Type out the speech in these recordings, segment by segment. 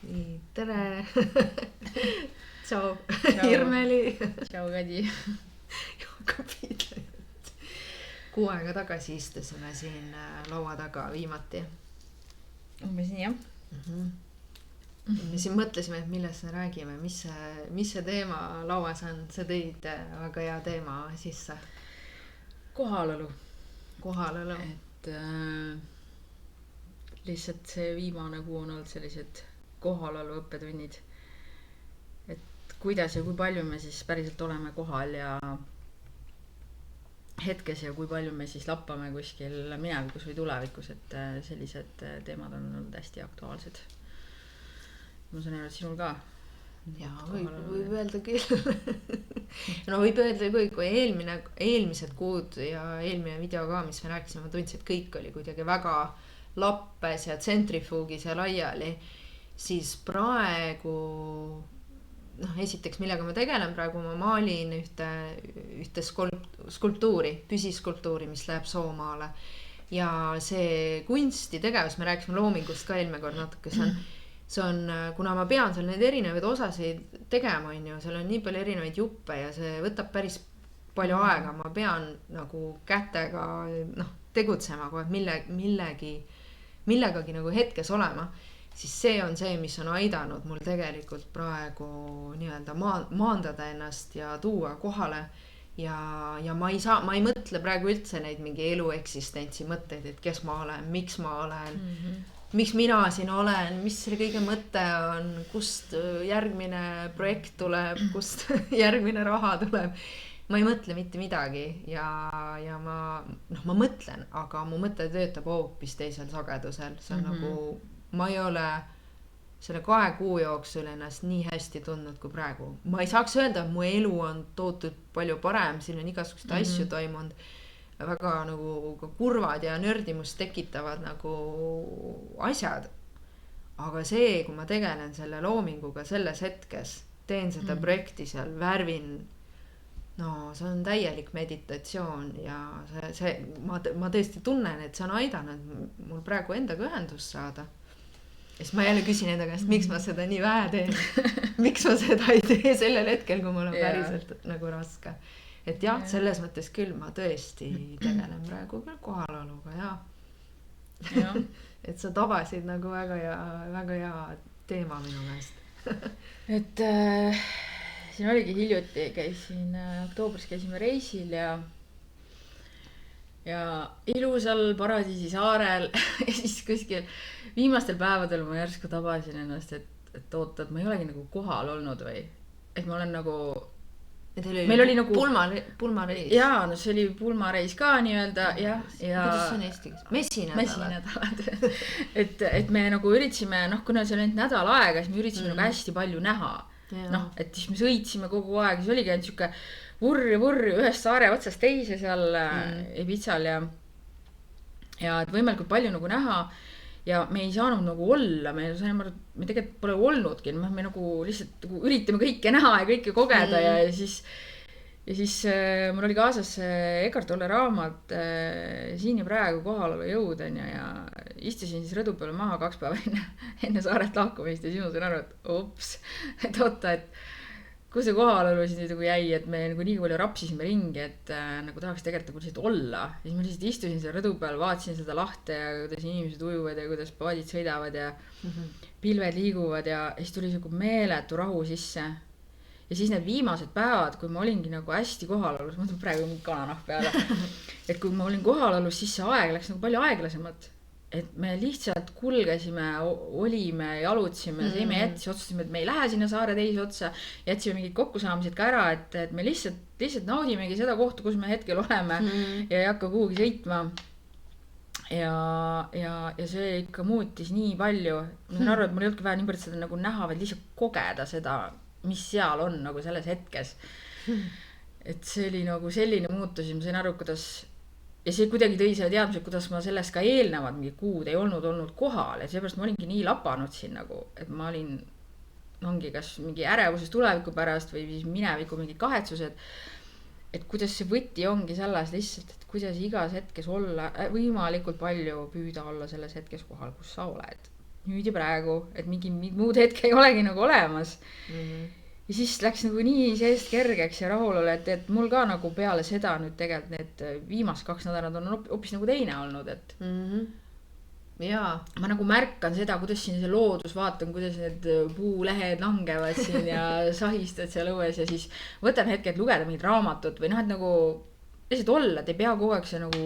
Nii, tere. Tšau, Irmeli. Tšau, Kadi. Kuu aega tagasi istusime siin laua taga viimati. Umbes nii, jah. Me siin mõtlesime, et millest me räägime, mis see teema lauas on. Sa tõid väga hea teema sisse. Kohalolu. Et lihtsalt see viimane kuu on olnud sellised kohalolu õppetunnid. Et kuidas ja kui palju me siis päriselt oleme kohal ja hetkes ja kui palju me siis lappame kuskil minevikus või tulevikus, et sellised teemad on olnud hästi aktuaalsed. Ma saan aru, et sinul ka. Jaa, võib öelda küll. No võib öelda, kui eelmised kuud ja eelmine video ka, mis me rääkisime, ma tundsin, et kõik oli kuidagi väga lappes ja tsentrifuugis ja laiali, siis praegu, esiteks millega ma tegelen praegu, ma maalin ühte skulptuuri, püsiskulptuuri, mis läheb Soomaale. Ja see kunstitegevus, me rääkisime loomingust ka eelmine kord natuke, see on, kuna ma pean seal neid erinevaid osasid tegema, seal on nii palju erinevaid juppe ja see võtab päris palju aega, ma pean nagu kätega tegutsema, millegagi nagu hetkes olema, siis see on see, mis on aidanud mul tegelikult praegu nii-öelda maandada ennast ja tuua kohale ja ma ei mõtle praegu üldse neid mingi elu eksistentsi mõtteid, et kes ma olen, miks ma olen, miks mina siin olen, mis selle kõige mõte on, kust järgmine projekt tuleb, kust järgmine raha tuleb. Ma ei mõtle mitte midagi ja ma mõtlen, aga mu mõte töötab hoopis teisel sagedusel. See on nagu, ma ei ole selle 2 kuu jooksul ennast nii hästi tundnud kui praegu. Ma ei saaks öelda, et mu elu on tohutult palju parem, siin on igasugust asju toimunud, väga nagu ka kurvad ja nördimust tekitavad nagu asjad. Aga see, kui ma tegelen selle loominguga selles hetkes, teen seda projekti seal, värvin, see on täielik meditatsioon ja ma tõesti tunnen, et see on aidanud mul praegu endaga ühendust saada. Siis ma jälle küsin enda käest, miks ma seda nii vähe teen? Miks ma seda ei tee sellel hetkel, kui mul on päriselt nagu raske? Et jah, selles mõttes küll ma tõesti tegelen praegu küll kohaloluga, jah. Et sa tabasid nagu väga hea teema minu käest. Et siin oligi hiljuti, oktoobris käisime reisil ja ilusal paradiisi saarel ja siis kuskil viimastel päevadel ma järsku tabasin ennast, et oota, et ma ei olegi nagu kohal olnud või et ma olen nagu meil oli nagu pulmareis. Jaa, see oli pulmareis ka nii-öelda ja kuidas see on eesti keeles? Mesinädalad. Et me nagu üritasime, kuna see oli nädal aega, siis me üritasime nagu hästi palju näha. Et siis me sõitsime kogu aeg, siis oligi ainult siuke vurri ühest saare otsast teise seal Ibizal ja et võimalikult palju nagu näha ja me ei saanud nagu olla, me tegelikult pole olnudki, me nagu lihtsalt nagu üritame kõike näha ja kõike kogeda ja siis mul oli kaasas Eckart Tolle raamat Siin ja praegu kohalolu jõud ja istusin siis rõdu peale maha 2 päeva enne saaret lahkumist ja siis ma sain aru, et oota, et kus see kohalolu siis nagu jäi, et me nagu nii palju rapsisime ringi, et nagu tahaks tegelikult nagu lihtsalt olla. Siis ma lihtsalt istusin seal rõdu peal, vaatasin seda lahte ja kuidas inimesed ujuvad ja kuidas paadid sõidavad ja pilved liiguvad ja siis tuli meeletu rahu sisse. Ja siis need viimased päevad, kui ma olingi nagu hästi kohalolus, ma tulen praegu kananahk peale, et kui ma olin kohalolus, siis see aeg läks nagu palju aeglasemalt. Et me lihtsalt kulgesime, olime, jalutsime, sõime jättis, otsustasime, et me ei lähe sinna saare teise otsa, jätsime mingid kokkusaamised ka ära, et me lihtsalt naudimegi seda kohta, kus me hetkel oleme ja ei hakka kuhugi sõitma. Ja see ikka muutis nii palju. Ma saan aru, et mul ei olnudki vaja nii palju seda nagu näha, vaid lihtsalt kogeda seda, mis seal on nagu selles hetkes. Et see oli nagu selline muutus ja ma sain aru, kuidas ja see kuidagi tõi selle teadmise, kuidas ma sellest ka eelnevad mingi kuud ei olnud kohal ja seepärast ma olingi nii lapanud siin nagu, et ma olin ongi kas mingi ärevuses tuleviku pärast või siis mineviku mingid kahetsused, et kuidas see võti ongi selles lihtsalt, et kuidas igas hetkes olla, võimalikult palju püüda olla selles hetkes kohal, kus sa oled. nüüd ja praegu, et mingi muud hetke ei olegi nagu olemas. Ja siis läks nagu nii seest kergeks ja rahulole, et mul ka nagu peale seda nüüd tegelikult need viimased 2 nädalat on hoopis nagu teine olnud, et jaa. Ma nagu märkan seda, kuidas siin see loodus, vaatan, kuidas need puulehed langevad siin ja sahistad seal õues ja siis võtan hetke, et lugeda mingit raamatut või noh, et nagu lihtsalt olla, et ei pea kogu aeg see nagu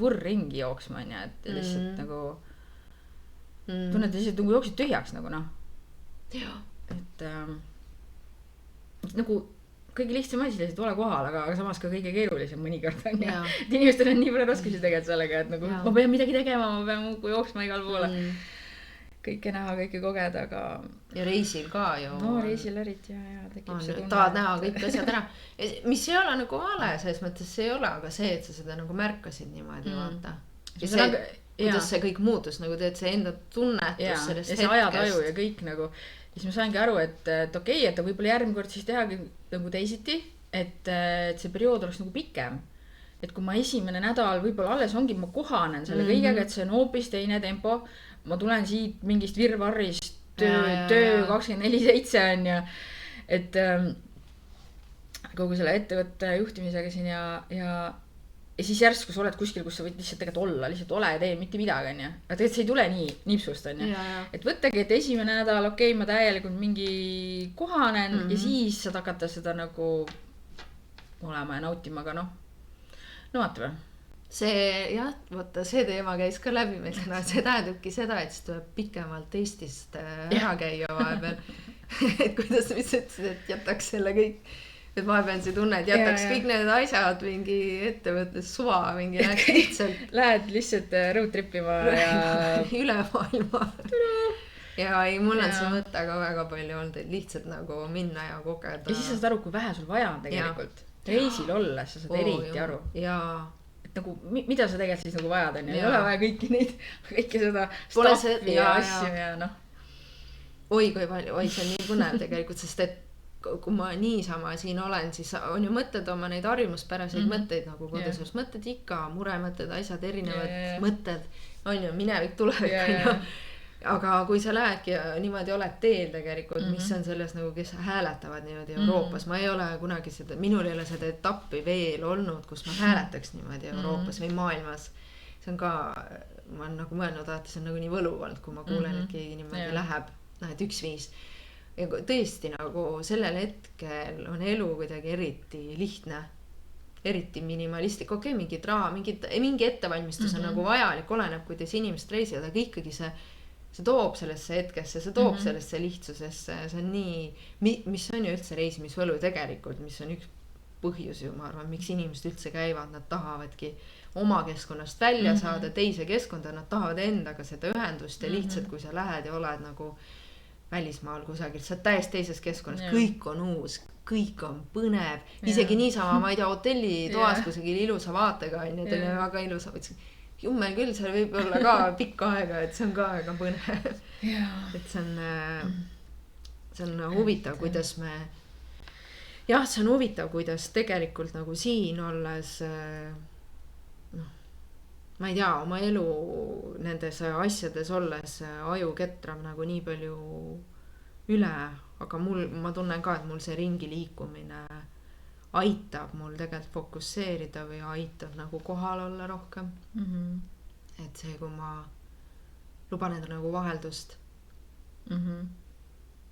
võrr ringi jooksma, on ja, et lihtsalt nagu tunned, et lihtsalt nagu jooksid tühjaks nagu noh. Et nagu kõige lihtsam asi lihtsalt ole kohal, aga samas ka kõige keerulisem mõnikord on ja et inimestel on nii palju raskusi tegelikult sellega, et nagu ma pean midagi tegema, ma pean muudkui jooksma igal poole. Kõike näha, kõike kogeda, aga ja reisil ka ju. No reisil eriti ja tekib see tunne. Tahad näha kõik asjad ära. Mis ei ole nagu vale, selles mõttes see ei ole, aga see, et sa seda nagu märkasid niimoodi vaata. Ja see, kuidas see kõik muutus, nagu teed see enda tunnetus sellest hetkest. Ja see ajataju ja kõik nagu. Ja siis ma saingi aru, et okei, et võib-olla järgmine kord siis tehagi nagu teisiti, et see periood oleks nagu pikem. Et kui ma esimene nädal võib-olla alles ongi, ma kohanen selle kõigega, et see on hoopis teine tempo. Ma tulen siit mingist virvarrist töö 24/7 on ja et kogu selle ettevõtte juhtimisega siin ja siis järsku sa oled kuskil, kus sa võid lihtsalt tegelikult olla, lihtsalt ole ja tee mitte midagi on ja. Aga tegelikult see ei tule nii nipsust on ja. Et võttagi, et esimene nädal okei, ma täielikult mingi kohanen ja siis saad hakata seda nagu olema ja nautima, aga noh, no vaatame. See jah, võtta, see teema käis ka läbi meil täna, see tähendabki seda, et siis tuleb pikemalt Eestist ära käia vahepeal. Et kuidas mis ütlesid, et jätaks selle kõik, et vahepeal see tunne, et jätaks kõik need asjad mingi ettevõttes suva, mingi läheks lihtsalt. Lähed lihtsalt road tripima ja üle maailma. Ja ei, mul on see mõte ka väga palju olnud, et lihtsalt nagu minna ja kogeda. Ja siis saad aru, kui vähe sul vaja on tegelikult. Reisil olles sa saad eriti aru. Jaa. Nagu, mida sa tegelikult siis nagu vajad on ja ei ole vaja kõiki seda staffi ja asju ja noh. Oi, kui palju, oi, see on nii põnev tegelikult, sest et kui ma niisama siin olen, siis on ju mõtted oma neid harjumuspäraseid mõtteid nagu kodus, mõtted ikka, muremõtted, asjad, erinevad mõtted, on ju, minevik, tulevik on ju. Aga kui sa lähedki ja niimoodi oled teel tegelikult, mis on selles nagu, kes hääletavad niimoodi Euroopas, ma ei ole kunagi seda, minul ei ole seda etappi veel olnud, kus ma hääletaks niimoodi Euroopas või maailmas. See on ka, ma olen nagu mõelnud, et see on nagu nii võluvalt, kui ma kuulen, et keegi niimoodi läheb, et üks viis. Ja tõesti nagu sellel hetkel on elu kuidagi eriti lihtne, eriti minimalistlik, okei, mingi ettevalmistus on nagu vajalik, oleneb, kuidas inimesed reisivad, aga ikkagi see toob sellesse hetkesse, see toob sellesse lihtsusesse, see on nii, mis on ju üldse reisimisvõlu tegelikult, mis on üks põhjus ju, ma arvan, miks inimesed üldse käivad, nad tahavadki oma keskkonnast välja saada, teise keskkonda, nad tahavad endaga seda ühendust ja lihtsalt, kui sa lähed ja oled nagu välismaal kusagil, sa oled täiesti teises keskkonnas, kõik on uus, kõik on põnev, isegi niisama, ma ei tea, hotellitoas kusagil ilusa vaatega on, et on väga ilusa, jummel küll, seal võib olla ka pikka aega, et see on ka väga põnev. Et see on huvitav, kuidas me jah, see on huvitav, kuidas tegelikult nagu siin olles ma ei tea, oma elu nendes asjades olles aju ketrab nagu nii palju üle, aga ma tunnen ka, et mul see ringi liikumine aitab mul tegelikult fokusseerida või aitab nagu kohal olla rohkem. Et see, kui ma luban enda nagu vaheldust.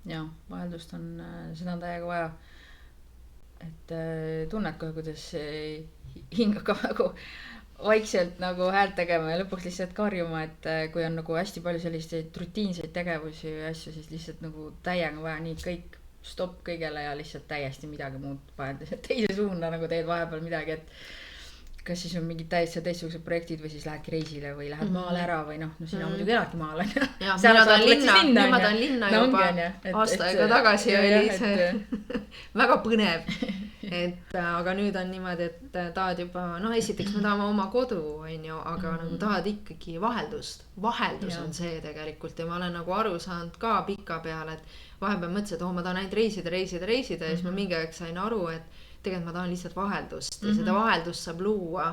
Ja, vaheldust on, seda on täiega vaja. Et tunned ka, kuidas hing hakkab nagu vaikselt nagu häält tegema ja lõpuks lihtsalt karjuma, et kui on nagu hästi palju selliseid rutiinseid tegevusi ja asju, siis lihtsalt nagu täiega vaja nii kõik stopp kõigele ja lihtsalt täiesti midagi muud paned teise suunda nagu teed vahepeal midagi, et kas siis on mingid täiesugused projektid või siis lähedki reisile või lähed maale ära või noh, sina muidugi eladki maal on ju. Ma tahan linna juba aasta aega tagasi oli see väga põnev, et aga nüüd on niimoodi, et tahad juba, noh esiteks me tahame oma kodu on ju, aga nagu tahad ikkagi vaheldus on see tegelikult ja ma olen nagu aru saanud ka pika peale, et vahepeal mõtlesin, et ma tahan ainult reisida ja siis ma mingi aeg sain aru, et tegelikult ma tahan lihtsalt vaheldust ja seda vaheldust saab luua,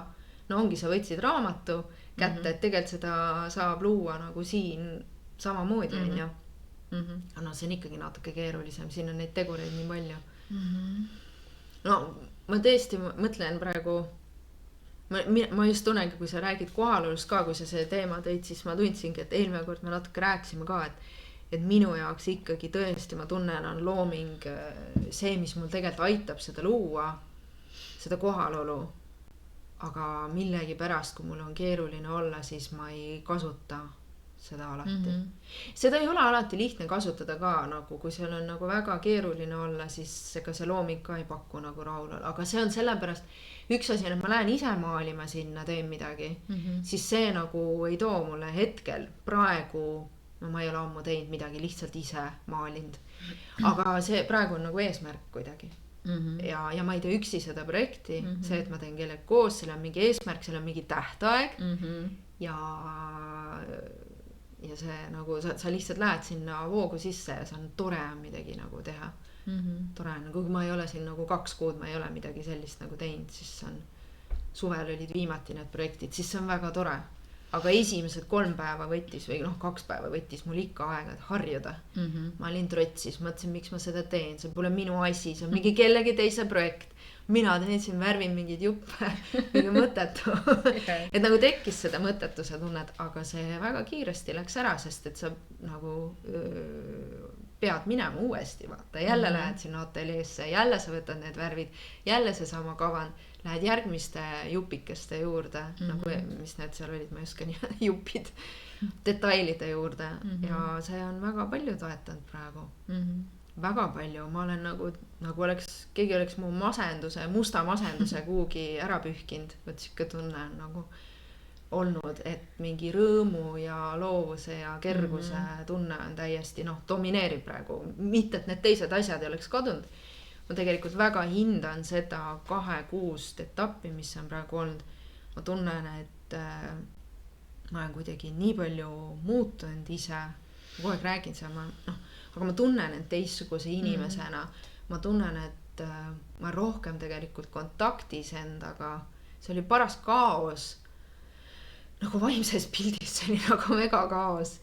no ongi, sa võtsid raamatu kätte, et tegelikult seda saab luua nagu siin samamoodi onju. Aga no see on ikkagi natuke keerulisem, siin on neid tegureid nii palju. No ma tõesti mõtlen praegu, ma just tunnengi, kui sa räägid kohalolust ka, kui sa see teema tõid, siis ma tundsingi, et eelmine kord me natuke rääkisime ka, et minu jaoks ikkagi tõesti ma tunnen, on looming see, mis mul tegelikult aitab seda luua, seda kohalolu. Aga millegi pärast, kui mul on keeruline olla, siis ma ei kasuta seda alati. Seda ei ole alati lihtne kasutada ka, nagu kui seal on nagu väga keeruline olla, siis ega see looming ka ei paku nagu rahulolu. Aga see on sellepärast, üks asi on, et ma lähen ise maalima sinna, teen midagi, siis see nagu ei too mulle hetkel praegu, no ma ei ole ammu teinud midagi, lihtsalt ise maalinud. Aga see praegu on nagu eesmärk kuidagi. Ja ma ei tee üksi seda projekti, see, et ma teen kellega koos, seal on mingi eesmärk, seal on mingi tähtaeg ja see nagu sa lihtsalt lähed sinna voogu sisse ja see on tore midagi nagu teha. Tore on, kui ma ei ole siin nagu 2 kuud, ma ei ole midagi sellist nagu teinud, siis on suvel olid viimati need projektid, siis see on väga tore. Aga esimesed 3 päeva võttis või 2 päeva võttis mul ikka aega, et harjuda. Ma olin trotsis, mõtlesin, miks ma seda teen, see pole minu asi, see on mingi kellegi teise projekt. Mina teen siin, värvin mingid juppe, mingi mõttetu. Et nagu tekkis seda mõttetuse tunnet, aga see väga kiiresti läks ära, sest et sa nagu pead minema uuesti, vaata. Jälle lähed sinna ateljeesse, jälle sa võtad need värvid, jälle see sama kavan. Lähed järgmiste jupikeste juurde, nagu mis need seal olid, ma ei oska nii jupid, detailide juurde ja see on väga palju toetanud praegu. Väga palju, ma olen nagu keegi oleks mu musta masenduse kuhugi ära pühkinud, võt siuke tunne on nagu olnud, et mingi rõõmu ja loovuse ja kerguse tunne on täiesti domineerib praegu, mitte et need teised asjad ei oleks kadunud. Ma tegelikult väga hindan seda 2 kuust etappi, mis on praegu olnud. Ma tunnen, et ma olen kuidagi nii palju muutunud ise. Kogu aeg räägin seal, aga ma tunnen, et teistsuguse inimesena. Ma tunnen, et ma rohkem tegelikult kontaktis endaga. See oli paras kaos. Nagu vaimses pildis, see oli nagu mega kaos.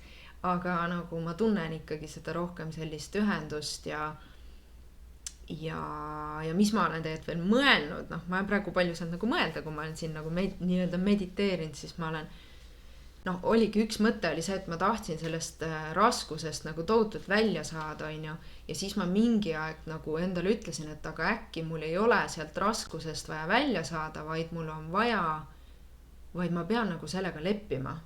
Aga nagu ma tunnen ikkagi seda rohkem sellist ühendust ja mis ma olen tegelikult veel mõelnud, ma olen praegu palju saanud nagu mõelda, kui ma olen siin nagu nii-öelda mediteerinud, siis ma olen, oligi üks mõte oli see, et ma tahtsin sellest raskusest nagu tohutult välja saada, ja siis ma mingi aeg nagu endale ütlesin, et aga äkki mul ei ole sealt raskusest vaja välja saada, vaid mul on vaja, vaid ma pean nagu sellega leppima.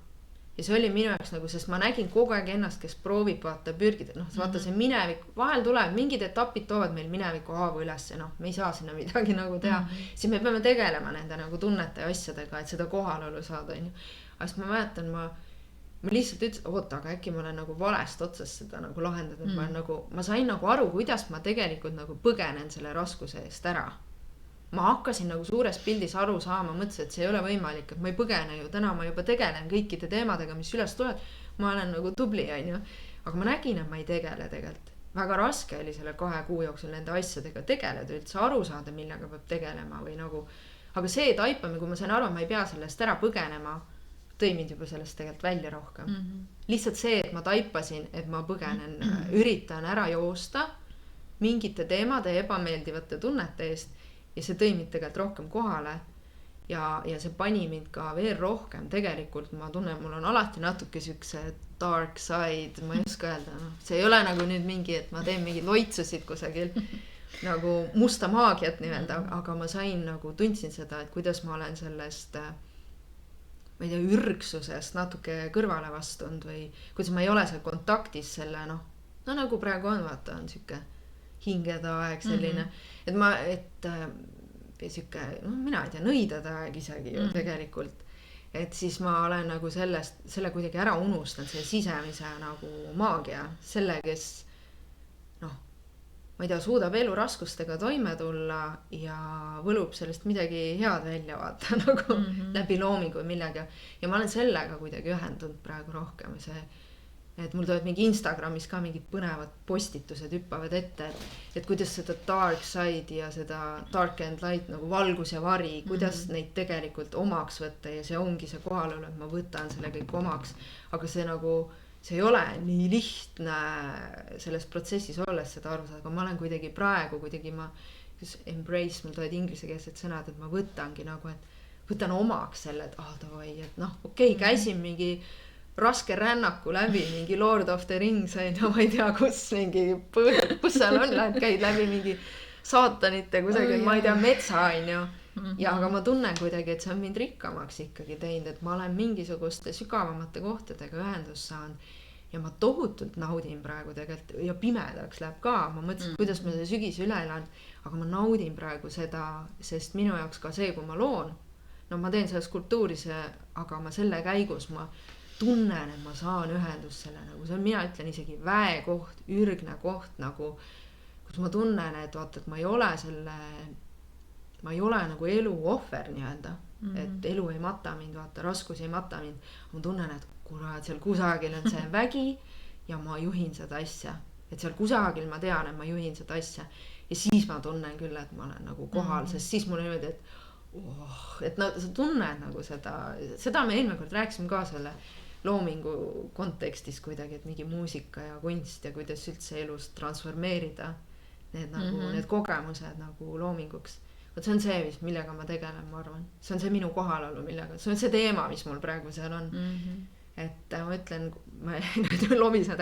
Ja see oli minu jaoks nagu, sest ma nägin kogu aeg ennast, kes proovib vaata pürgida, vaata see minevik, vahel tuleb, mingid etapid toovad meil mineviku haavu üles, me ei saa sinna midagi nagu teha, siis me peame tegelema nende nagu tunnete ja asjadega, et seda kohalolu saada, aga siis ma mäletan, ma lihtsalt ütlesin, oota, aga äkki ma olen nagu valest otsast seda nagu lahendada, ma sain nagu aru, kuidas ma tegelikult nagu põgenen selle raskuse eest ära. Ma hakkasin nagu suures pildis aru saama, mõtlesin, et see ei ole võimalik, et ma ei põgene ju, täna ma juba tegelen kõikide teemadega, mis üles tulevad, ma olen nagu tubli, aga ma nägin, et ma ei tegele tegelikult. Väga raske oli selle 2 kuu jooksul nende asjadega tegeleda, üldse aru saada, millega peab tegelema või nagu, aga see taipamine, kui ma sain aru, et ma ei pea sellest ära põgenema, tõi mind juba sellest tegelikult välja rohkem. Lihtsalt see, et ma taipasin, et ma põgenen, üritan ära joosta mingite teemade ebameeldivate tunnete eest, ja see tõi mind tegelikult rohkem kohale ja see pani mind ka veel rohkem. Tegelikult ma tunnen, mul on alati natuke siukse dark side, ma ei oska öelda. See ei ole nagu nüüd mingi, et ma teen mingi loitsusid kusagil nagu musta maagiat nii-öelda, aga ma sain nagu, tundsin seda, et kuidas ma olen sellest, ma ei tea, ürgsusest natuke kõrvale vastunud või kuidas ma ei ole seal kontaktis selle, nagu praegu on, vaata, on siuke hingede aeg selline, et siuke, mina ei tea, nõidade aeg isegi ju tegelikult, et siis ma olen nagu selle kuidagi ära unustanud, selle sisemise nagu maagia, selle, kes ma ei tea, suudab elu raskustega toime tulla ja võlub sellest midagi head välja vaata nagu läbi loomingu või millega ja ma olen sellega kuidagi ühendunud praegu rohkem ja et mul tulevad mingi Instagramis ka mingid põnevad postitused hüppavad ette, et kuidas seda dark side ja seda dark and light nagu valgus ja vari, kuidas neid tegelikult omaks võtta ja see ongi see kohalolu, et ma võtan selle kõik omaks, aga see nagu, see ei ole nii lihtne selles protsessis olles seda aru saada, aga ma olen kuidagi praegu, ma embrace, mul tulevad inglisekeelsed sõnad, et ma võtangi nagu, et võtan omaks selle, et davai, et noh, okei, käisin mingi raske rännaku läbi, mingi Lord of the Rings, no ma ei tea, kus seal on, lähed, käid läbi mingi saatanite kusagil, ma ei tea, metsa on ju. Ja aga ma tunnen kuidagi, et see on mind rikkamaks ikkagi teinud, et ma olen mingisuguste sügavamate kohtadega ühendust saanud ja ma tohutult naudin praegu tegelikult ja pimedaks läheb ka, ma mõtlesin, kuidas ma selle sügise üle elan, aga ma naudin praegu seda, sest minu jaoks ka see, kui ma loon, no ma teen seda skulptuuri, aga ma selle käigus ma tunnen, et ma saan ühendust selle nagu, see on, mina ütlen isegi väekoht, ürgne koht nagu, kus ma tunnen, et vaata, et ma ei ole nagu elu ohver nii-öelda, et elu ei mata mind, vaata, raskus ei mata mind, ma tunnen, et kurat, seal kusagil on see vägi ja ma juhin seda asja, et seal kusagil ma tean, et ma juhin seda asja ja siis ma tunnen küll, et ma olen nagu kohal, sest siis mul niimoodi, et no, sa tunned nagu seda me eelmine kord rääkisime ka selle loomingu kontekstis kuidagi, et mingi muusika ja kunst ja kuidas üldse elus transformeerida need nagu need kogemused nagu loominguks. Vot see on see, millega ma tegelen, ma arvan. See on see minu kohalolu, millega, see on see teema, mis mul praegu seal on. Et ma ütlen, ma nüüd lobised,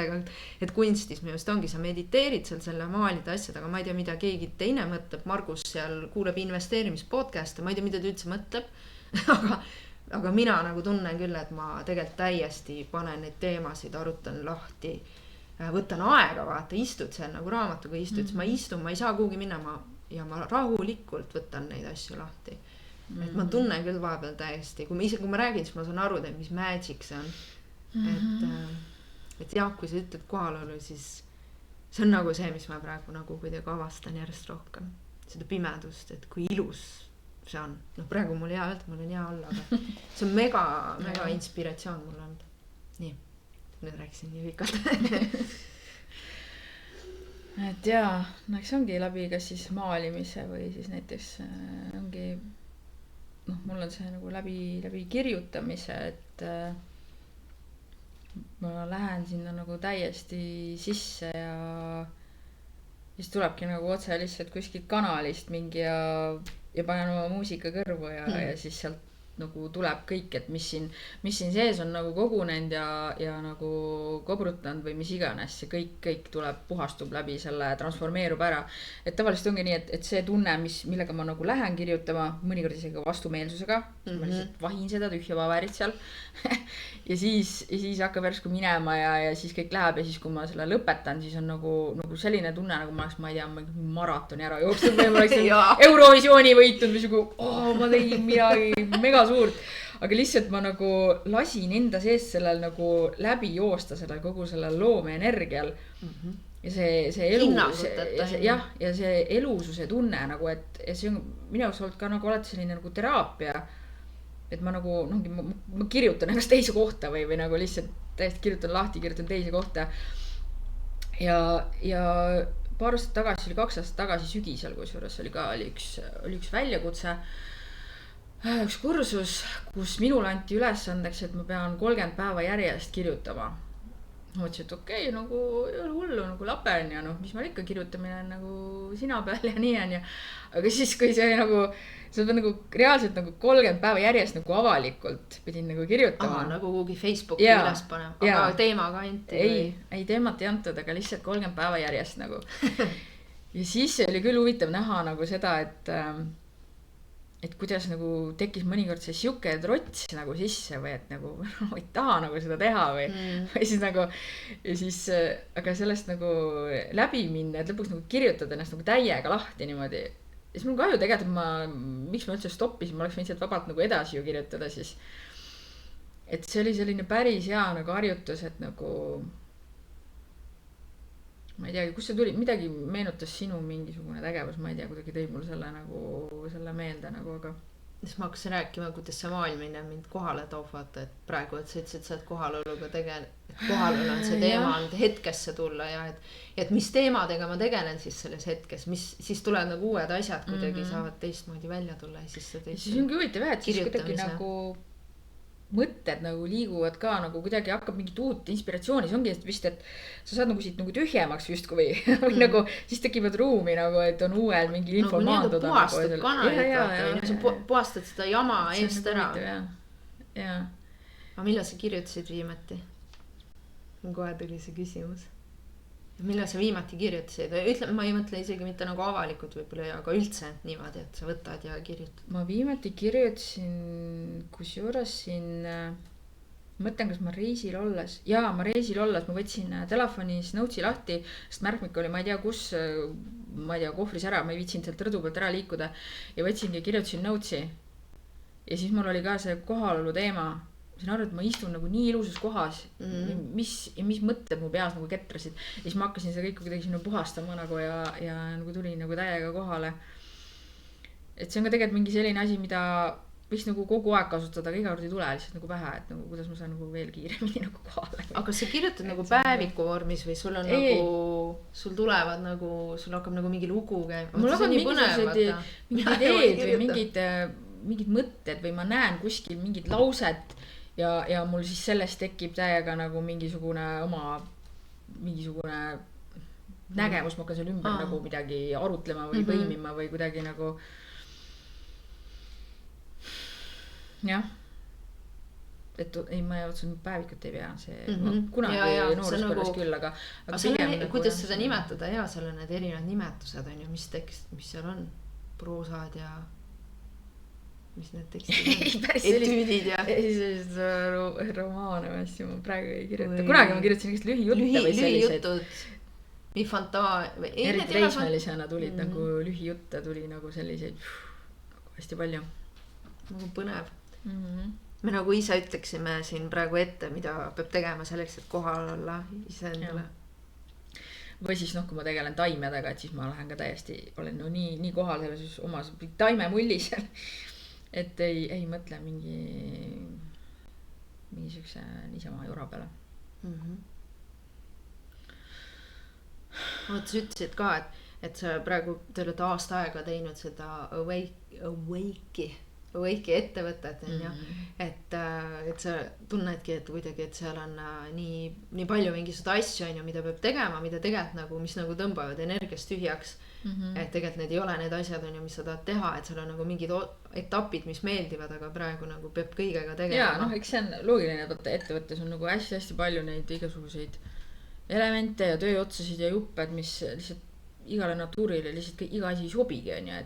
et kunstis minu just ongi, sa mediteerid seal selle maalida asjad, aga ma ei tea, mida keegi teine mõtleb, Margus seal kuuleb investeerimispodcast'e, ma ei tea, mida ta üldse mõtleb, aga mina nagu tunnen küll, et ma tegelikult täiesti panen neid teemasid, arutan lahti, võtan aega, vaata, istud seal nagu raamatuga istud, ma istun, ma ei saa kuhugi minna, ja ma rahulikult võtan neid asju lahti. Et ma tunnen küll vahepeal täiesti, kui ma räägin, siis ma saan aru, mis magic see on. Et jah, kui sa ütled kohalolu, siis see on nagu see, mis ma praegu nagu kuidagi avastan järjest rohkem. Seda pimedust, et kui ilus see on. No praegu mul hea öelda, mul on hea olla, aga see on mega inspiratsioon mul on. Nii, nüüd rääkisin nii pikalt. Et jaa, eks ongi läbi kas siis maalimise või siis näiteks ongi, mul on see nagu läbi kirjutamise, et ma lähen sinna nagu täiesti sisse ja siis tulebki nagu otse lihtsalt kuskilt kanalist mingi ja panen oma muusika kõrvu ja siis sealt nagu tuleb kõik, et mis siin sees on nagu kogunenud ja nagu kobrutanud või mis iganes, see kõik tuleb, puhastub läbi selle, transformeerub ära. Et tavaliselt ongi nii, et see tunne, millega ma nagu lähen kirjutama, mõnikord isegi vastumeelsusega, ma lihtsalt vahin seda tühja paberit seal ja siis hakkab järsku minema ja siis kõik läheb ja siis, kui ma selle lõpetan, siis on nagu selline tunne, nagu ma oleks, ma ei tea, maratoni ära jooksnud või ma oleks Eurovisiooni võitnud või sigu, ma tegin midagi mega suurt, aga lihtsalt ma nagu lasin enda sees sellel nagu läbi joosta sellel kogu sellel loomeenergial ja see elu, ja see elususe tunne nagu, et see on minu jaoks olnud ka nagu alati selline nagu teraapia, et ma nagu ma kirjutan ennast teise kohta või nagu lihtsalt täiesti kirjutan lahti, kirjutan teise kohta ja paar aastat tagasi, 2 aastat tagasi sügisel, kusjuures oli üks väljakutse, üks kursus, kus minul anti ülesandeks, et ma pean 30 päeva järjest kirjutama. Ma mõtlesin, et okei, nagu ei ole hullu, nagu lape on ja mis ma ikka kirjutamine on nagu sina peal ja nii on ja. Aga siis, kui see oli nagu, sa pead nagu reaalselt nagu 30 päeva järjest nagu avalikult pidin nagu kirjutama. Nagu kuhugi Facebooki üles panema, aga teemaga anti? Ei teemat ei antud, aga lihtsalt 30 päeva järjest nagu. Ja siis oli küll huvitav näha nagu seda, et kuidas nagu tekkis mõnikord see siuke trots nagu sisse või et nagu ma ei taha nagu seda teha või siis nagu ja siis, aga sellest nagu läbi minna, et lõpuks nagu kirjutada ennast nagu täiega lahti niimoodi. Ja siis mul kahju tegelikult, miks ma üldse stoppisin, ma oleks võinud sealt vabalt nagu edasi ju kirjutada siis. Et see oli selline päris hea nagu harjutus, et nagu ma ei teagi, kus see tuli, midagi meenutas sinu mingisugune tegevus, ma ei tea, kuidagi tõi mul selle meelde nagu, aga siis ma hakkasin rääkima, kuidas see maailmine mind kohale toob, vaata, et praegu, et sa ütlesid, sa oled kohaloluga kohalolu on see teema olnud hetkesse tulla ja et mis teemadega ma tegelen siis selles hetkes, mis siis tulevad nagu uued asjad kuidagi saavad teistmoodi välja tulla ja siis see siis ongi huvitav jah, et siis kuidagi nagu mõtted nagu liiguvad ka nagu kuidagi hakkab mingit uut inspiratsiooni, see ongi vist, et sa saad nagu siit nagu tühjemaks justkui või nagu siis tekivad ruumi nagu, et on uued mingi info maanduda. Puhastad kanalit, vaata, sa puhastad seda jama eest ära. Jaa. Aga millal sa kirjutasid viimati? Kohe tuli see küsimus. Millal sa viimati kirjutasid? Ütleme, ma ei mõtle isegi mitte nagu avalikult võib-olla, aga üldse niimoodi, et sa võtad ja kirjutad. Ma viimati kirjutasin, kusjuures siin, mõtlen, kas ma reisil olles, ma võtsin telefonis notesi lahti, sest märkmik oli, ma ei tea kus, ma ei tea, kohvris ära, ma ei viitsinud sealt rõdu pealt ära liikuda ja võtsingi ja kirjutasin notesi. Ja siis mul oli ka see kohalolu teema. Ma sain aru, et ma istun nagu nii ilusas kohas, mis mõtted mu peas nagu ketrasid. Ja siis ma hakkasin seda kõik kuidagi sinna puhastama nagu ja nagu tuli nagu täiega kohale. Et see on ka tegelikult mingi selline asi, mida võiks nagu kogu aeg kasutada, aga iga kord ei tule lihtsalt nagu pähe, et nagu kuidas ma saan nagu veel kiiremini nagu kohale. Aga sa kirjutad nagu päeviku vormis või sul on nagu, sul tulevad nagu, sul hakkab nagu mingi lugu käima. Mul hakkab mingid ideed või mingid mõtted või ma näen kuskil mingid lauset ja mul siis sellest tekib täiega nagu mingisugune nägemus, ma hakkan seal ümber nagu midagi arutlema või põimima või kuidagi nagu jah. Et ei, ma otsun päevikut ei pea, see kunagi nooruspõlves küll, aga pigem kuidas seda nimetada, seal on need erinevad nimetused on ju, mis tekst, mis seal on, proosad ja mis need tekstid on, etüüdid ja sellised romaane või asju ma praegu ei kirjuta. Kunagi ma kirjutasin kõigest lühijutte või selliseid. Lühijutud. Eriti reismelisena tulid nagu lühijutte, tuli nagu selliseid hästi palju. Nagu põnev. Me nagu ise ütleksime siin praegu ette, mida peab tegema selleks, et kohal olla ise endale. Või siis kui ma tegelen taimedega, et siis ma lähen ka täiesti, olen nii kohal selles omas taimemulli seal. Et ei mõtle mingi siukse niisama jura peale. Sa ütlesid ka, et sa praegu te olete aasta aega teinud seda Awake'i ettevõtet on ju, et sa tunnedki, et kuidagi, et seal on nii palju mingisugused asju on ju, mida peab tegema, mida tegelikult nagu, mis nagu tõmbavad energiast tühjaks. Et tegelikult need ei ole need asjad on ju, mis sa tahad teha, et seal on nagu mingid etapid, mis meeldivad, aga praegu nagu peab kõigega tegema. Eks see on loogiline, et ettevõttes on nagu hästi palju neid igasuguseid elemente ja tööotsasid ja jupped, mis lihtsalt igale natuurile lihtsalt iga asi ei sobigi on ju,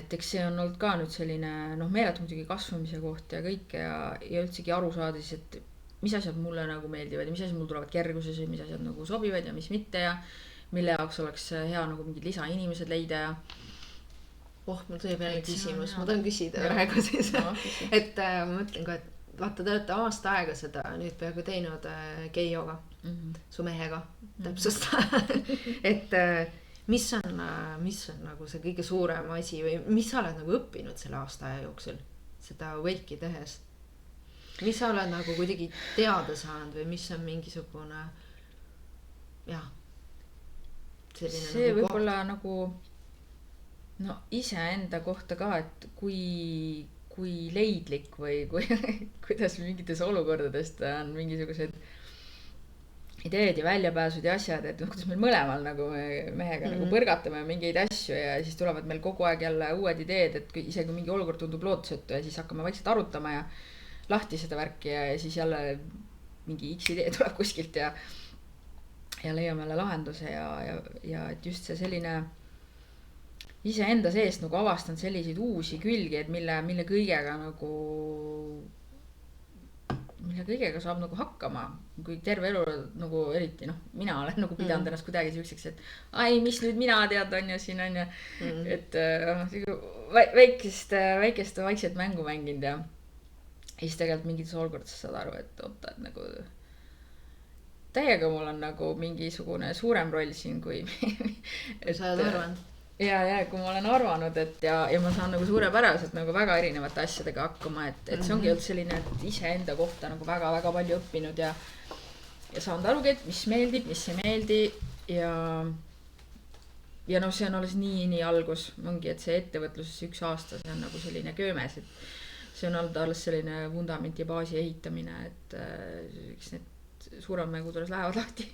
et eks see on olnud ka nüüd selline meeletu muidugi kasvamise koht ja kõik ja üldsegi aru saada siis, et mis asjad mulle nagu meeldivad ja mis asjad mul tulevad kerguses ja mis asjad nagu sobivad ja mis mitte ja mille jaoks oleks hea nagu mingid lisainimesed leida ja mul tuli veel küsimus, ma tahan küsida praegu siis, et ma mõtlen ka, et vaata, te olete aasta aega seda nüüd peaaegu teinud Keijoga, su mehega täpsusta, et mis on nagu see kõige suurem asi või mis sa oled nagu õppinud selle aasta aja jooksul seda Awake'i tehes? Mis sa oled nagu kuidagi teada saanud või mis on mingisugune see nagu võib-olla nagu iseenda kohta ka, et kui leidlik või kuidas mingites olukordadest on mingisugused ideed ja väljapääsud ja asjad, et kuidas meil mõlemal nagu mehega nagu põrgatame mingeid asju ja siis tulevad meil kogu aeg jälle uued ideed, et isegi kui mingi olukord tundub lootusetu ja siis hakkame vaikselt arutama ja lahti seda värki ja siis jälle mingi X idee tuleb kuskilt ja leiame jälle lahenduse ja et just see selline iseenda seest nagu avastan selliseid uusi külgi, et mille kõigega saab nagu hakkama, kui terve elu nagu eriti, mina olen nagu pidanud ennast kuidagi selliseks, et ai, mis nüüd mina tead on ju siin on ju, et väikest vaikselt mängu mänginud ja siis tegelikult mingites olukordades saad aru, et oota, et nagu täiega mul on nagu mingisugune suurem roll siin, kui sa oled arvanud? ja kui ma olen arvanud, et ja ma saan nagu suurepäraselt nagu väga erinevate asjadega hakkama, et see ongi olnud selline, et iseenda kohta nagu väga-väga palju õppinud ja saanud arugi, et mis meeldib, mis ei meeldi ja noh, see on alles nii algus, ongi, et see ettevõtluses 1 aasta, see on nagu selline köömes, et see on olnud alles selline vundament ja baasi ehitamine, et eks need suurem mängud alles lähevad lahti.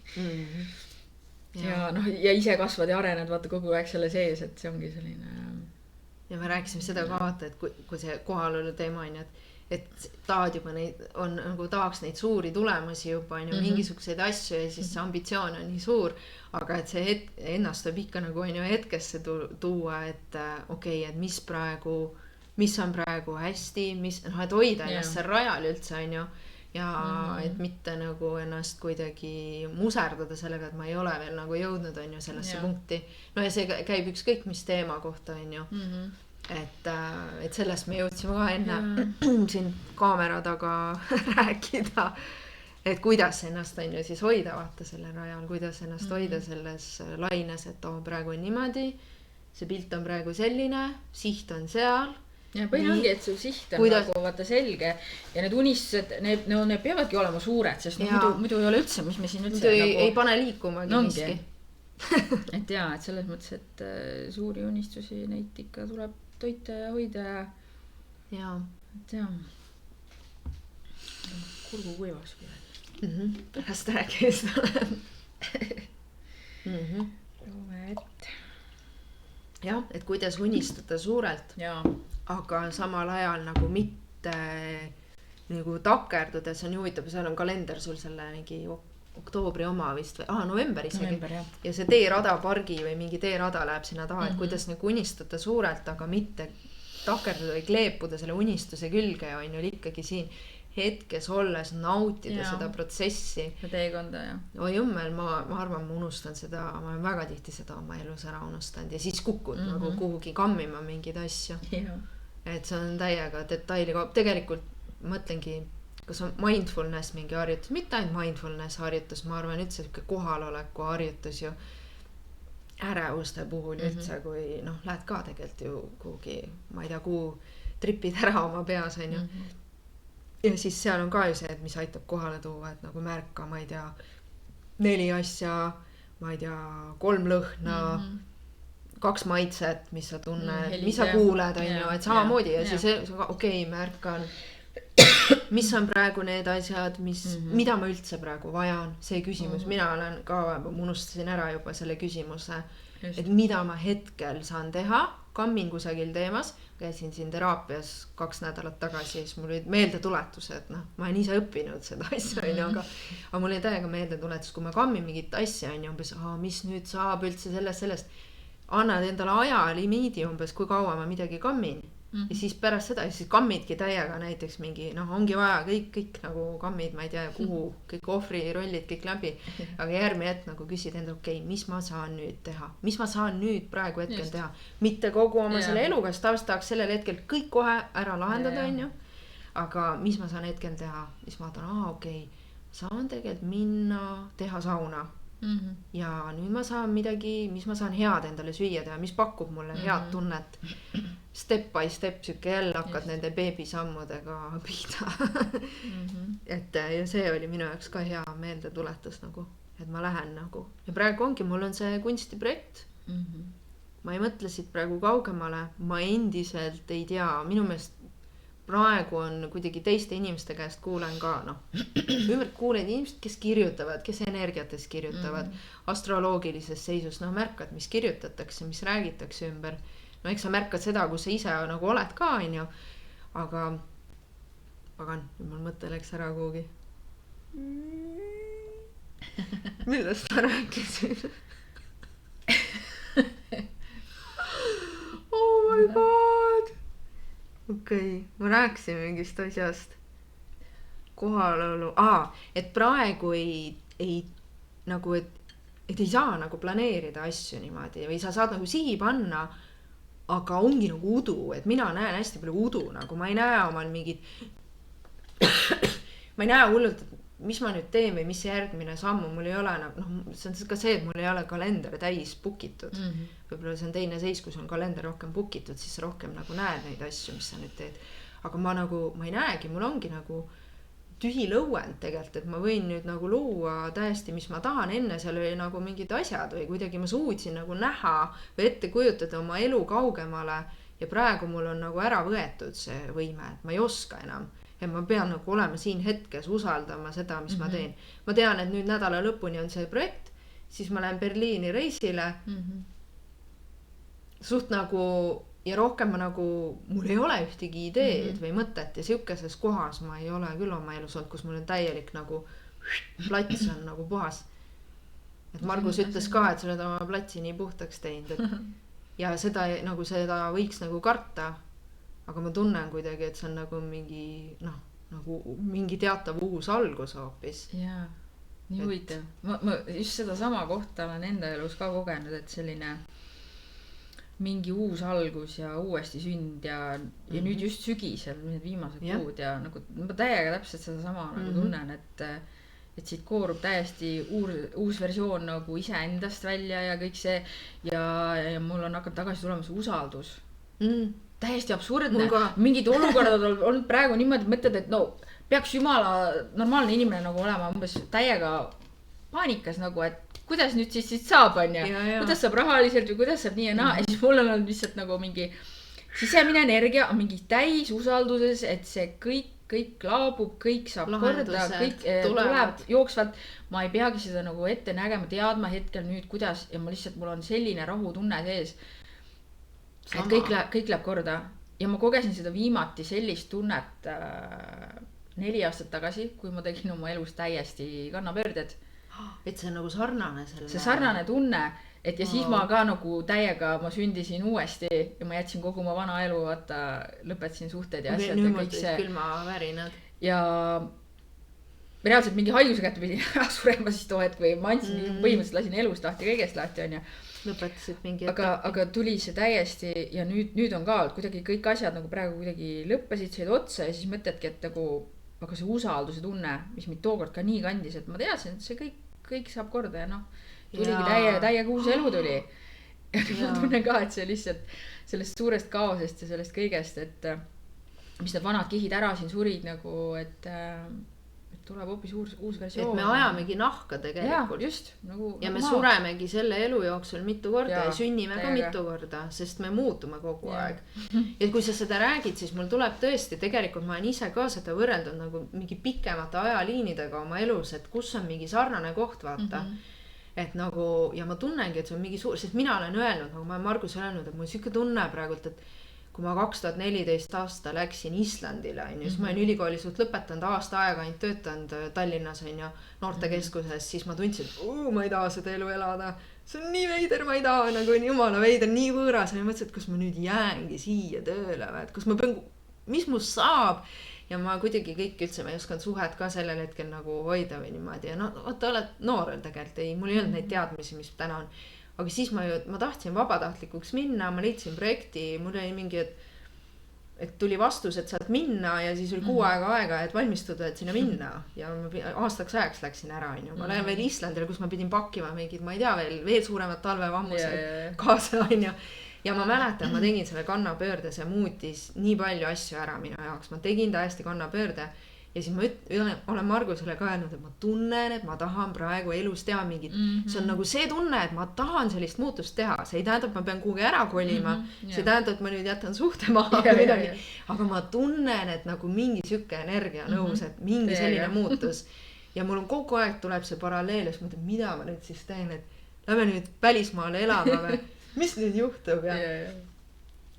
Ja noh, ja ise kasvad ja arened vaata kogu aeg selle sees, et see ongi selline. Ja me rääkisime seda ka vaata, et kui see kohalolu teema on, et tahad juba neid, on nagu tahaks neid suuri tulemusi juba, on ju mingisuguseid asju ja siis see ambitsioon on nii suur, aga et see ennast võib ikka nagu on ju hetkesse tuua, et okei, et mis on praegu hästi, et hoida ennast seal rajal üldse on ju. Ja et mitte nagu ennast kuidagi muserdada sellega, et ma ei ole veel nagu jõudnud on ju sellesse punkti. No ja see käib ükskõik mis teema kohta on ju. Et sellest me jõudsime ka enne siin kaamera taga rääkida, et kuidas ennast on ju siis hoida vaata selle rajal, kuidas ennast hoida selles laines, et praegu on niimoodi, see pilt on praegu selline, siht on seal. Ja põhine ongi, et su siht on nagu vaata selge ja need unistused, need peavadki olema suured, sest muidu ei ole üldse, mis me siin üldse muidu ei pane liikumagi miski. Et jaa, et selles mõttes, et suuri unistusi neid ikka tuleb toita ja hoida ja et jaa kurgu kuivas pärast rääkis loome ette jah, et kuidas unistada suurelt aga samal ajal nagu mitte nagu takerduda, see on huvitav, seal on kalender sul selle mingi oktoobri oma vist või november isegi ja see teerada pargi või mingi teerada läheb sinna taha, et kuidas nagu unistada suurelt, aga mitte takerduda või kleepuda selle unistuse külge on ju ikkagi siin hetkes olles nautida seda protsessi. Ja teekonda Oi jummel, ma arvan, ma unustan seda, ma olen väga tihti seda oma elus ära unustanud ja siis kukud nagu kuhugi kammima mingeid asju. Et see on täiega detaili, tegelikult mõtlengi, kas on mindfulness mingi harjutus, mitte ainult mindfulness harjutus, ma arvan üldse kohaloleku harjutus ju ärevuste puhul üldse, kui lähed ka tegelikult ju kuhugi, ma ei tea, kuhu tripid ära oma peas on ju. Ja siis seal on ka ju see, et mis aitab kohale tuua, et nagu märka, ma ei tea, 4 asja, ma ei tea, 3 lõhna, 2 maitset, mis sa tunned, mis sa kuuled, on ju, et samamoodi ja siis okei, märkan, mis on praegu need asjad, mida ma üldse praegu vajan, see küsimus, mina olen ka, ma unustasin ära juba selle küsimuse, et mida ma hetkel saan teha, kammin kusagil teemas, käisin siin teraapias 2 nädalat tagasi, siis mul olid meeldetuletus, et ma olen ise õppinud seda asja, aga mul oli täiega meeldetuletus, kui ma kammin mingit asja, umbes, mis nüüd saab üldse sellest, annad endale ajalimiidi umbes, kui kaua ma midagi kammin. Ja siis pärast seda, siis kammidki täiega näiteks mingi, ongi vaja kõik nagu kammid, ma ei tea, kuhu, kõik ohvri rollid, kõik läbi. Aga järgmine hetk nagu küsid endale, okei, mis ma saan nüüd teha? Mis ma saan nüüd praegu hetkel teha? Mitte kogu oma selle eluga, sest tavaliselt tahaks sellel hetkel kõik kohe ära lahendada, on ju. Aga mis ma saan hetkel teha? Siis ma vaatan, okei, saan tegelikult minna teha sauna. Ja nüüd ma saan midagi, mis ma saan head endale süüa teha, mis pakub mulle head tunnet. Step by step süke jälle hakkad nende beebisammudega pihta. Et ja see oli minu jaoks ka hea meeldetuletus nagu, et ma lähen nagu. Ja praegu ongi, mul on see kunstiprojekt. Ma ei mõtle siit praegu kaugemale, ma endiselt ei tea, minu meelest praegu on kuidagi teiste inimeste käest kuulen ka, ümber kuuled inimesed, kes kirjutavad, kes energiates kirjutavad, astroloogilises seisus, märkad, mis kirjutatakse, mis räägitakse ümber. Eks sa märkad seda, kus sa ise nagu oled ka, on ju, aga pagan, mul mõte läks ära kuhugi. Millest ma rääkisin? Oh my god! Okei, ma rääkisin mingist asjast. Kohalolu. Et praegu ei nagu, et ei saa nagu planeerida asju niimoodi või sa saad nagu sihi panna, aga ongi nagu udu, et mina näen hästi palju udu, nagu ma ei näe omal mingid ma ei näe hullult, mis ma nüüd teen või mis see järgmine samm, mul ei ole nagu, noh, see on ka see, et mul ei ole kalender täis book itud. Võib-olla see on teine seis, kui sul on kalender rohkem book itud, siis sa rohkem nagu näed neid asju, mis sa nüüd teed. Aga ma ei näegi, mul ongi nagu tühi lõuend tegelikult, et ma võin nüüd nagu luua täiesti, mis ma tahan. Enne seal oli nagu mingid asjad või kuidagi ma suutsin nagu näha või ette kujutada oma elu kaugemale ja praegu mul on nagu ära võetud see võime, et ma ei oska enam ja ma pean nagu olema siin hetkes, usaldama seda, mis ma teen. Ma tean, et nüüd nädala lõpuni on see projekt, siis ma lähen Berliini reisile. Suht nagu ja rohkem ma nagu, mul ei ole ühtegi ideed või mõtet ja siukeses kohas ma ei ole küll oma elus olnud, kus mul on täielik nagu plats on nagu puhas. Et Margus ütles ka, et sa oled oma platsi nii puhtaks teinud, et ja seda nagu seda võiks nagu karta, aga ma tunnen kuidagi, et see on nagu mingi, noh, nagu mingi teatav uus algus hoopis. Jaa, nii huvitav. Ma just seda sama kohta olen enda elus ka kogenud, et selline mingi uus algus ja uuesti sünd ja nüüd just sügisel, need viimased kuud ja nagu ma täiega täpselt seda sama nagu tunnen, et siit koorub täiesti uus versioon nagu iseendast välja ja kõik see ja mul on hakanud tagasi tulema see usaldus. Täiesti absurdne. Mingid olukorrad on olnud praegu niimoodi, mõtled, et no peaks jumala normaalne inimene nagu olema umbes täiega paanikas nagu, et kuidas nüüd siis saab, on ja kuidas saab rahaliselt või kuidas saab nii ja naa. Ja siis mul on olnud lihtsalt nagu mingi sisemine energia on mingi täis usalduses, et see kõik laabub, kõik saab korda, kõik tuleb jooksvalt. Ma ei peagi seda nagu ette nägema, teadma hetkel nüüd kuidas ja mul on selline rahutunne sees, et kõik läheb korda. Ja ma kogesin seda viimati sellist tunnet 4 aastat tagasi, kui ma tegin oma elus täiesti kannapöörded. Et see on nagu sarnane selle. See sarnane tunne, et ja siis ma ka nagu täiega ma sündisin uuesti ja ma jätsin kogu oma vana elu, vaata, lõpetasin suhted ja asjad ja kõik see. Külmavärinad. Ja reaalselt mingi haiguse kätte pidin surema siis too hetk või ma andsin põhimõtteliselt lasin elust lahti, kõigest lahti on ja. Lõpetasid mingi aga tuli see täiesti ja nüüd on ka, et kuidagi kõik asjad nagu praegu kuidagi lõppesid, said otsa ja siis mõtledki, et nagu aga see usalduse tunne, mis mind tookord ka nii kandis, et ma teadsin, et see kõik saab korda ja noh, tuligi täiega uus elu tuli. Ja ma tunnen ka, et see lihtsalt sellest suurest kaosest ja sellest kõigest, et mis need vanad kihid ära siin surid nagu, et tuleb hoopis uus versioon. Et me ajamegi nahka tegelikult. Ja, just. Nagu ja me suremegi selle elu jooksul mitu korda ja sünnime ka mitu korda, sest me muutume kogu aeg. Ja kui sa seda räägid, siis mul tuleb tõesti, tegelikult ma olen ise ka seda võrreldud nagu mingi pikemate ajaliinidega oma elus, et kus on mingi sarnane koht, vaata. Et nagu, ja ma tunnengi, et see on mingi suur, sest mina olen öelnud, nagu ma olen Margus öelnud, et mul siuke tunne praegult, et kui ma 2014 aasta läksin Islandile, siis ma olen ülikooli suht lõpetanud aasta aega ainult töötanud Tallinnas noortekeskuses, siis ma tundsin, et ma ei taha seda elu elada. See on nii veider, ma ei taha nagu nii jumala veider, nii võõras. Ja ma mõtlesin, et kus ma nüüd jäängi siia tööle, et kus ma pean, mis must saab. Ja ma kuidagi kõik üldse, ma ei osanud suhet ka sellel hetkel nagu hoida või niimoodi. Ja no, vaata, oled noorel tegelikult, mul ei olnud neid teadmisi, mis täna on. Aga siis ma tahtsin vabatahtlikuks minna, ma leidsin projekti, mul oli mingi, et tuli vastus, et saad minna ja siis oli 6 aega, et valmistuda, et sinna minna. Ja aastaks ajaks läksin ära, ma lähen veel Islandile, kus ma pidin pakkima mingid, ma ei tea veel suuremad talvevammused kaasa. Ja ma mäletan, ma tegin selle kannapöörde, see muutis nii palju asju ära minu jaoks. Ma tegin täiesti kannapöörde ja siis ma olen Margusele ka öelnud, et ma tunnen, et ma tahan praegu elus teha mingit. See on nagu see tunne, et ma tahan sellist muutust teha. See ei tähendab, et ma pean kuhugi ära kolima. See ei tähendab, et ma nüüd jätan suhte maha või midagi. Aga ma tunnen, et nagu mingi sükke energia nõus, et mingi selline muutus. Ja mul on kogu aeg tuleb see paralleel, siis mõtled, mida ma nüüd siis teen, et lähme nüüd välismaale elama või mis nüüd juhtub ja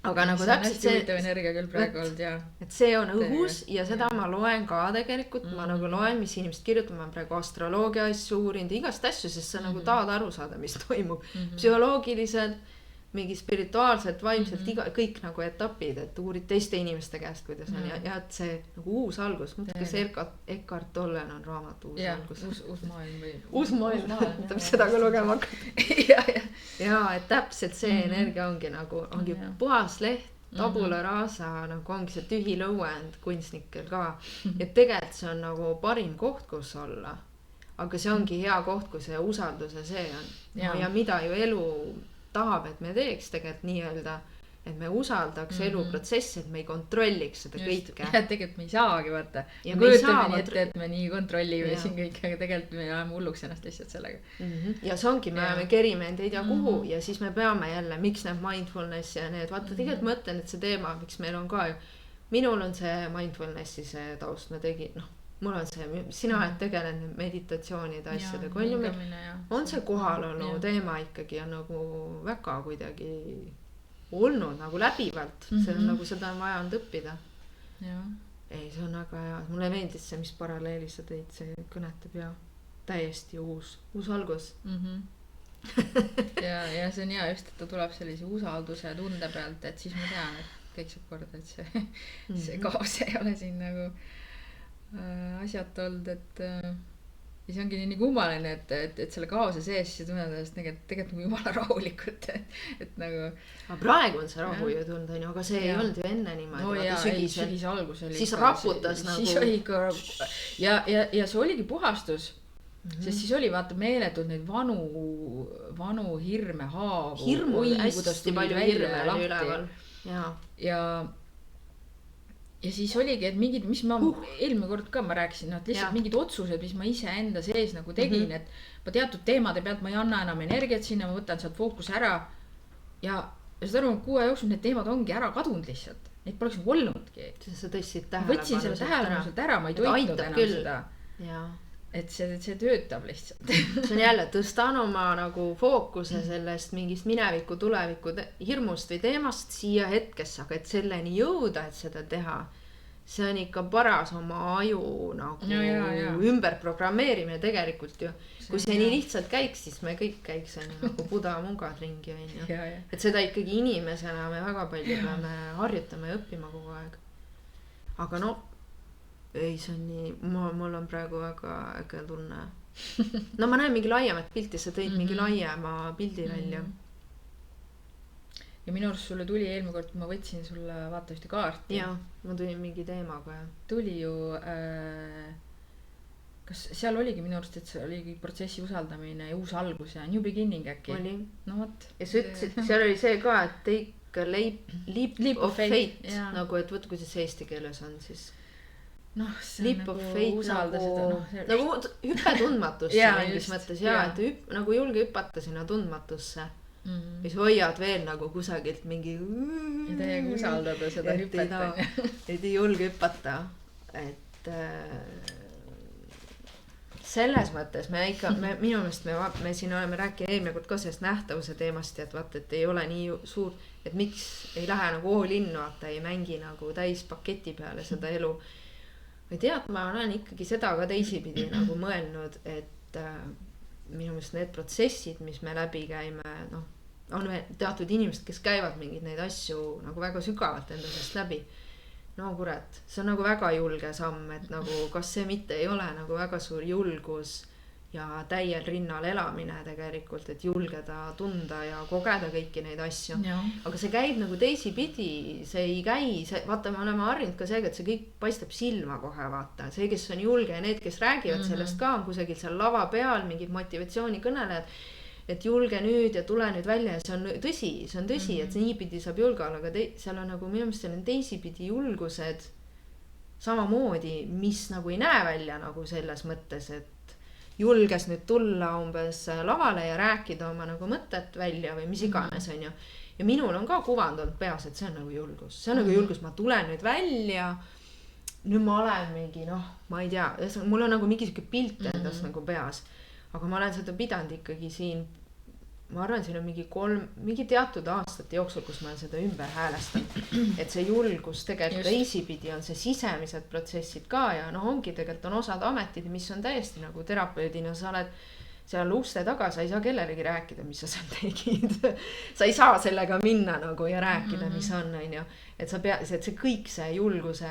aga nagu täpselt see energia küll praegu olnud ja et see on õhus ja seda ma loen ka tegelikult ma nagu loen, mis inimesed kirjutavad, ma praegu astroloogia asju uurinud igast asju, sest sa nagu tahad aru saada, mis toimub psühholoogiliselt, mingi spirituaalselt, vaimselt, kõik nagu etapid, et uurid teiste inimeste käest, kuidas on ja et see nagu uus algus, mõtled, kas Eckhart Tolle on raamat Uus algus. Uus maailm või? Uus maailm, täpselt seda ka lugema hakata. Ja et täpselt see energia ongi nagu, ongi puhas leht, tabula rasa nagu ongi see tühi lõuend kunstnikel ka. et tegelikult see on nagu parim koht, kus olla. aga see ongi hea koht, kui see usalduse see on. ja mida ju elu tahab, et me teeks tegelikult nii-öelda, et me usaldaks eluprotsessi, et me ei kontrolliks seda kõike. ja tegelikult me ei saagi vaata. me kujutame nii ette, et me nii kontrollime siin kõike, aga tegelikult me oleme hulluks ennast lihtsalt sellega. ja see ongi, me kerime end ei tea kuhu ja siis me peame jälle, miks need mindfulness ja need, vaata tegelikult ma mõtlen, et see teema, miks meil on ka ju, minul on see mindfulnessi see taust, ma tegin, mul on see, sina oled tegelenud meditatsioonide asjadega, on see kohalolu teema ikkagi on nagu väga kuidagi olnud nagu läbivalt, see on nagu seda on vaja olnud õppida. ei, see on väga hea, mulle meeldis see, mis paralleeli sa tõid, see kõnetab ja täiesti uus algus. ja see on hea just, et ta tuleb sellise usalduse tunde pealt, et siis ma tean, et kõik saab korda, et see kaos ei ole siin nagu asjata olnud, et ja see ongi nii kummaline, et selle kaose sees siis tunned ennast tegelikult nagu jumala rahulikult, et nagu. aga praegu on see rahu ju tund, aga see ei olnud ju enne niimoodi. sügise algus oli. siis raputas nagu. siis oli ikka ja see oligi puhastus, sest siis oli vaata meeletult neid vanu hirme, haavu. hirmul hästi palju hirme oli üleval. Ja siis oligi, et mingid, mis ma eelmine kord ka ma rääkisin, et lihtsalt mingid otsused, mis ma ise enda sees nagu tegin, et ma teatud teemade pealt ma ei anna enam energiat sinna, ma võtan sealt fookuse ära ja seda arvan, 6 jooksul need teemad ongi ära kadunud lihtsalt. Neid poleks nagu olnudki. Sa tõstsid tähelepanu. Võtsin selle tähelepanu sealt ära, ma ei toitnud enam seda. Et see töötab lihtsalt. See on jälle, tõstan oma nagu fookuse sellest mingist mineviku, tuleviku hirmust või teemast siia hetkesse, aga et selleni jõuda, et seda teha, see on ikka paras oma aju nagu ümber programmeerimine tegelikult ju. Kui see nii lihtsalt käiks, siis me kõik käiks nagu pudamungad ringi. Et seda ikkagi inimesena me väga palju peame harjutama ja õppima kogu aeg. Aga ei, see on nii, mul on praegu väga äge tunne. No ma näen mingi laiemat pilti, sa tõid mingi laiema pildi välja. Ja minu arust sulle tuli eelmine kord, kui ma võtsin sulle vaata ühte kaarti. Jaa, ma tulin mingi teemaga. Tuli ju, kas seal oligi minu arust, et see oligi protsessi usaldamine ja uus algus ja new beginning äkki. Oli. No võt. Ja sa ütlesid, seal oli see ka, et take a leap of fate. Nagu, et võt, kuidas see eesti keeles on siis. Leap of fate nagu hüppe tundmatusse mingis mõttes et nagu julge hüpata sinna tundmatusse mis hoiad veel nagu kusagilt mingi ja täiega usaldada seda hüpet et ei julge hüpata et selles mõttes me ikka minu meelest me siin oleme rääkinud eelmine kord ka sellest nähtavuse teemast ja et vaata, et ei ole nii suur, et miks ei lähe nagu all in, vaata ei mängi nagu täis paketi peale seda elu. Või tead, ma olen ikkagi seda ka teisipidi nagu mõelnud, et minu meelest need protsessid, mis me läbi käime, on teatud inimesed, kes käivad mingid neid asju nagu väga sügavalt enda seest läbi. No kurat, see on nagu väga julge samm, et nagu kas see mitte ei ole nagu väga suur julgus ja täiel rinnal elamine tegelikult, et julgeda tunda ja kogeda kõiki neid asju. Aga see käib nagu teisipidi, see ei käi, vaata me oleme harjunud ka seega, et see kõik paistab silma kohe, vaata. See, kes on julge ja need, kes räägivad sellest ka on kusagil seal lava peal, mingid motivatsioonikõnelejad, et julge nüüd ja tule nüüd välja ja see on tõsi, et see niipidi saab julge olla, aga seal on nagu minu meelest seal on teisipidi julgused samamoodi, mis nagu ei näe välja nagu selles mõttes, et julges nüüd tulla umbes lavale ja rääkida oma nagu mõtet välja või mis iganes on ju. Ja minul on ka kuvandanud peas, et see on nagu julgus. See on nagu julgus, ma tulen nüüd välja, nüüd ma olen mingi ma ei tea, mul on nagu mingi siuke pilt endast nagu peas. Aga ma olen seda pidanud ikkagi siin, ma arvan, siin on mingi teatud aastate jooksul, kus ma olen seda ümber häälestanud. Et see julgus tegelikult teisipidi on see sisemised protsessid ka ja ongi tegelikult on osad ametid, mis on täiesti nagu terapeudina, sa oled seal uste taga, sa ei saa kellelegi rääkida, mis sa seal tegid. Sa ei saa sellega minna nagu ja rääkida, mis on. Et sa pead, et see kõik see julguse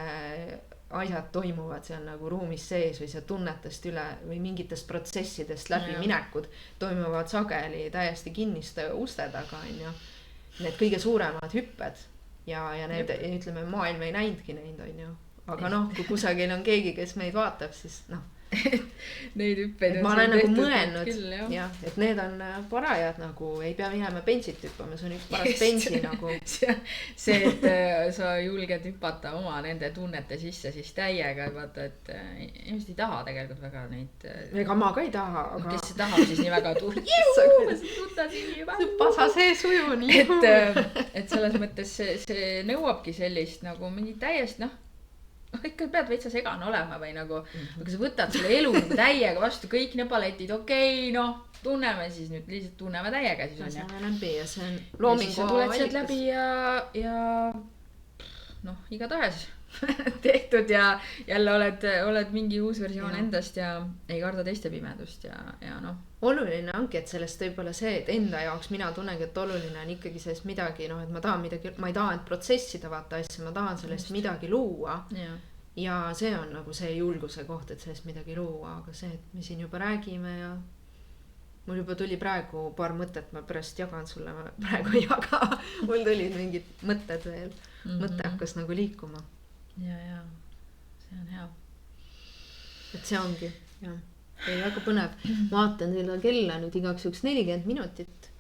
asjad toimuvad seal nagu ruumis sees või see tunnetest üle või mingitest protsessidest läbi minekud toimuvad sageli täiesti kinniste uste taga, on ju. Need kõige suuremad hüpped ja need, ütleme, maailm ei näinudki neid, on ju. Aga noh, kui kusagil on keegi, kes meid vaatab, siis noh. Neid hüppeid ma olen nagu mõelnud, jah, et need on parajad nagu, ei pea minema bensit hüppama, see on üks paras bensi nagu. see, et sa julged hüpata oma nende tunnete sisse siis täiega, vaata, et inimesed ei taha tegelikult väga neid. ega ma ka ei taha, aga. Kes tahab siis nii väga ma siis võtasin juba. pasa see sujun. et selles mõttes see nõuabki sellist nagu mingi täiesti ikka pead veitsa segane olema või nagu, aga sa võtad selle elu nagu täiega vastu, kõik need balletid, tunneme siis nüüd, lihtsalt tunneme täiega siis on. See on läbi ja see on loomingu allikas. Tuled sealt läbi ja igatahes tehtud ja jälle oled mingi uus versioon endast ja ei karda teiste pimedust ja oluline ongi, et sellest võib-olla see, et enda jaoks mina tunnengi, et oluline on ikkagi sellest midagi, et ma tahan midagi, ma ei taha ainult protsessida vaata asja, ma tahan sellest midagi luua. Ja see on nagu see julguse koht, et sellest midagi luua, aga see, et me siin juba räägime ja mul juba tuli praegu paar mõtet, ma pärast jagan sulle, ma praegu ei jaga. Mul tulid mingid mõtted veel, mõte hakkas nagu liikuma. Ja, see on hea. Et see ongi, jah. Ei väga põnev. Vaatan seda kella nüüd igaks üks 40 minutit.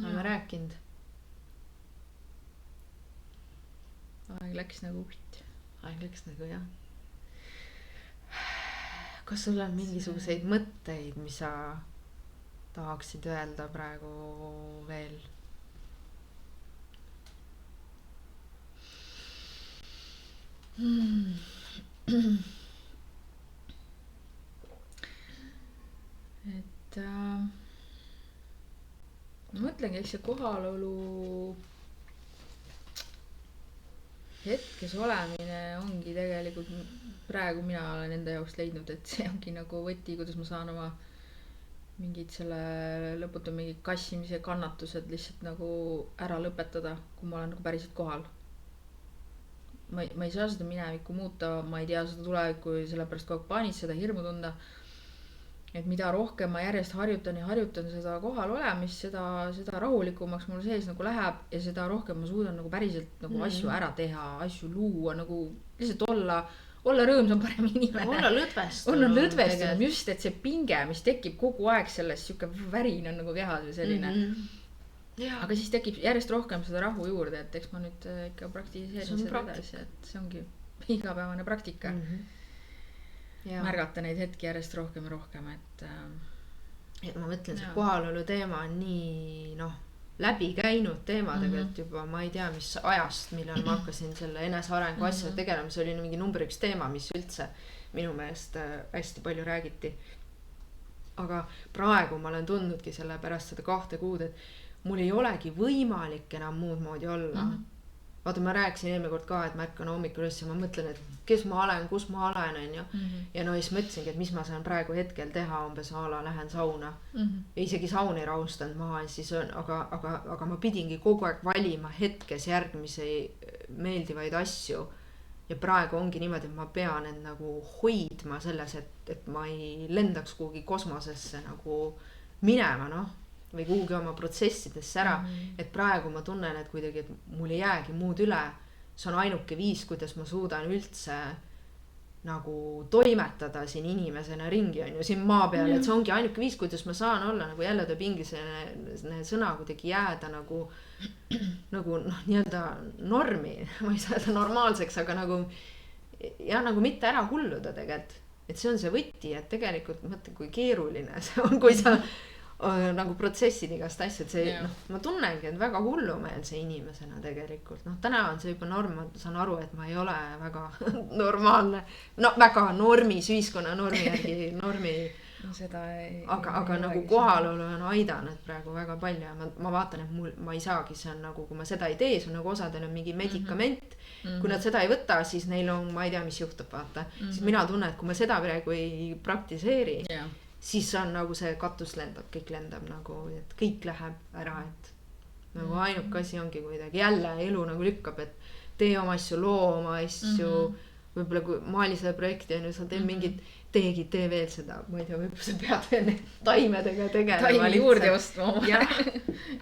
Oleme rääkinud. Aeg läks nagu jah. Kas sul on mingisuguseid mõtteid, mis sa tahaksid öelda praegu veel? Et ma mõtlengi, eks see kohalolu hetkes olemine ongi tegelikult praegu mina olen enda jaoks leidnud, et see ongi nagu võti, kuidas ma saan oma mingid selle lõputu mingi kassimise kannatused lihtsalt nagu ära lõpetada, kui ma olen nagu päriselt kohal. Ma ei saa seda minevikku muuta, ma ei tea seda tulevikku ja sellepärast kogu aeg paanitseda, hirmu tunda. Et mida rohkem ma järjest harjutan seda kohal olemist, seda rahulikumaks mul sees nagu läheb ja seda rohkem ma suudan nagu päriselt nagu asju ära teha, asju luua, nagu lihtsalt olla rõõmsam parem inimene. Olla lõdvestunud. Just, et see pinge, mis tekib kogu aeg sellest, siuke värin on nagu kehas või selline. Aga siis tekib järjest rohkem seda rahu juurde, et eks ma nüüd ikka praktiseerin seda edasi, et see ongi igapäevane praktika. Märgata neid hetki järjest rohkem ja rohkem, et ma mõtlen, see kohalolu teema on nii läbi käinud teema tegelikult juba, ma ei tea, mis ajast, millal ma hakkasin selle enesearengu asja tegelema, see oli mingi number 1 teema, mis üldse minu meelest hästi palju räägiti. Aga praegu ma olen tundnudki selle pärast seda 2 kuud, et mul ei olegi võimalik enam muud moodi olla. Vaata, ma rääkisin eelmine kord ka, et ma ärkan hommikul üles ja ma mõtlen, et kes ma olen, kus ma olen, on ju. Ja siis mõtlesingi, et mis ma saan praegu hetkel teha, umbes lähen sauna. Ja isegi saun ei rahustanud maha, siis on, aga ma pidingi kogu aeg valima hetkes järgmise meeldivaid asju. Ja praegu ongi niimoodi, et ma pean end nagu hoidma selles, et ma ei lendaks kuhugi kosmosesse nagu minema, või kuhugi oma protsessidesse ära, et praegu ma tunnen, et kuidagi, et mul ei jäägi muud üle, see on ainuke viis, kuidas ma suudan üldse nagu toimetada siin inimesena ringi, on ju, siin maa peal, et see ongi ainuke viis, kuidas ma saan olla, nagu jälle tuleb inglise sõna kuidagi jääda nagu nii-öelda normi, ma ei saa seda normaalseks, aga nagu mitte ära hulluda tegelikult, et see on see võti, et tegelikult mõtle, kui keeruline see on, kui sa nagu protsessid igast asjad, see ma tunnengi, et väga hullumeelse inimesena tegelikult, täna on see juba norm, ma saan aru, et ma ei ole väga normaalne, väga normis, ühiskonna normi järgi normi, aga nagu kohalolu on aidanud praegu väga palju ja ma vaatan, et ma ei saagi, see on nagu, kui ma seda ei tee, see on nagu osadel on mingi medikament, kui nad seda ei võta, siis neil on, ma ei tea, mis juhtub, vaata, siis mina tunnen, et kui ma seda praegu ei praktiseeri, siis on nagu see katus lendab, kõik lendab nagu, et kõik läheb ära, et nagu ainuke asi ongi kuidagi jälle elu nagu lükkab, et tee oma asju, loo oma asju, võib-olla kui maali seda projekti on ju, sa teed mingit, tee veel seda, ma ei tea, võib-olla sa pead veel taimedega tegelema. Taimi juurde ostma oma.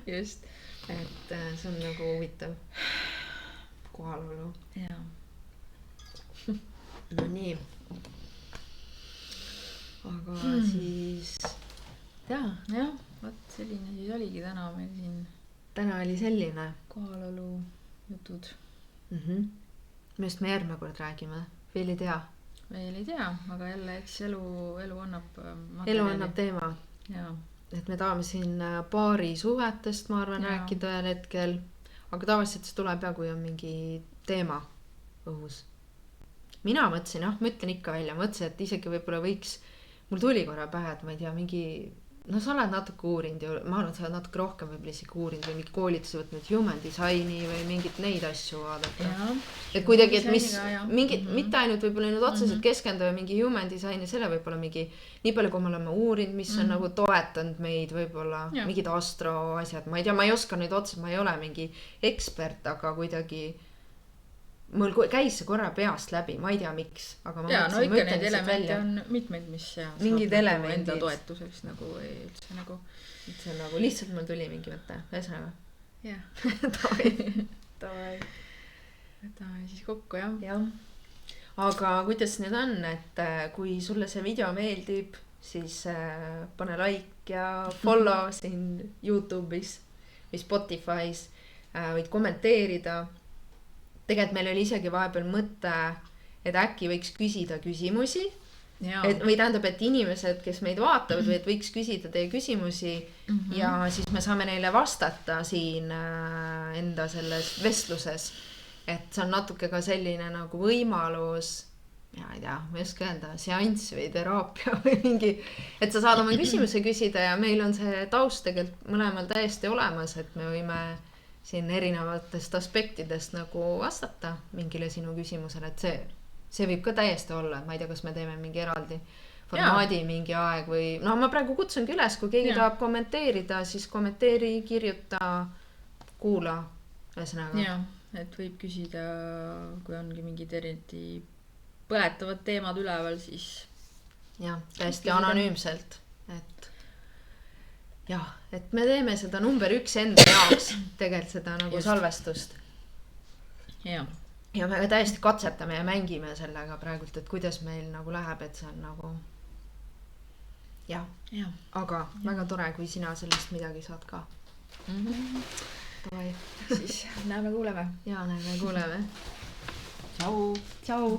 Just. et see on nagu huvitav kohalolu. Jaa. No nii. Aga siis jah, võt selline siis oligi täna meil siin. Täna oli selline kohalolu jutud. Millest me järgmine kord räägime? Veel ei tea. Veel ei tea, aga jälle eks elu annab materjali. Elu annab teema. Jaa. Et me tahame siin paari suhetest, ma arvan, rääkida ühel hetkel. Aga tavaliselt see tuleb ja kui on mingi teema õhus. Mina mõtlesin, ma ütlen ikka välja, mõtlesin, et isegi võib-olla võiks, mul tuli korra pähe, et ma ei tea, mingi, sa oled natuke uurinud ja ma arvan, et sa oled natuke rohkem võib-olla isegi uurinud või mingi koolitusi võtnud human designi või mingit neid asju vaadata. Et kuidagi, et mis mingid, mitte ainult võib-olla nüüd otseselt keskenduja mingi human designi, selle võib-olla mingi, nii palju kui me oleme uurinud, mis on nagu toetanud meid võib-olla, mingid astro asjad, ma ei tea, ma ei oska nüüd otseselt, ma ei ole mingi ekspert, aga kuidagi mul käis see korra peast läbi, ma ei tea miks, aga ma mõtlesin, ikka neid elemente on mitmeid, mis mingid elemendid enda toetuseks nagu üldse nagu see on nagu lihtsalt mul tuli mingi mõte, ühesõnaga. Jah. Davai. Võtame siis kokku, jah. Aga kuidas nüüd on, et kui sulle see video meeldib, siis pane like ja follow siin YouTube'is või Spotify's, võid kommenteerida. Tegelikult meil oli isegi vahepeal mõte, et äkki võiks küsida küsimusi. Või tähendab, et inimesed, kes meid vaatavad, võiks küsida teie küsimusi ja siis me saame neile vastata siin enda selles vestluses. Et see on natuke ka selline nagu võimalus, ei tea, ma ei oska öelda, seanss või teraapia või mingi, et sa saad oma küsimuse küsida ja meil on see taust tegelikult mõlemal täiesti olemas, et me võime siin erinevatest aspektidest nagu vastata mingile sinu küsimusele, et see võib ka täiesti olla, ma ei tea, kas me teeme mingi eraldi formaadi mingi aeg või ma praegu kutsungi üles, kui keegi tahab kommenteerida, siis kommenteeri, kirjuta, kuula, ühesõnaga. Jah, et võib küsida, kui ongi mingid eriti põletavad teemad üleval, siis jah, täiesti anonüümselt, et me teeme seda number 1 enda jaoks tegelikult seda nagu salvestust. Ja me täiesti katsetame ja mängime sellega praegult, et kuidas meil nagu läheb, et see on nagu aga väga tore, kui sina sellest midagi saad ka. Siis näeme-kuuleme. Ja näeme-kuuleme. Tšau. Tšau.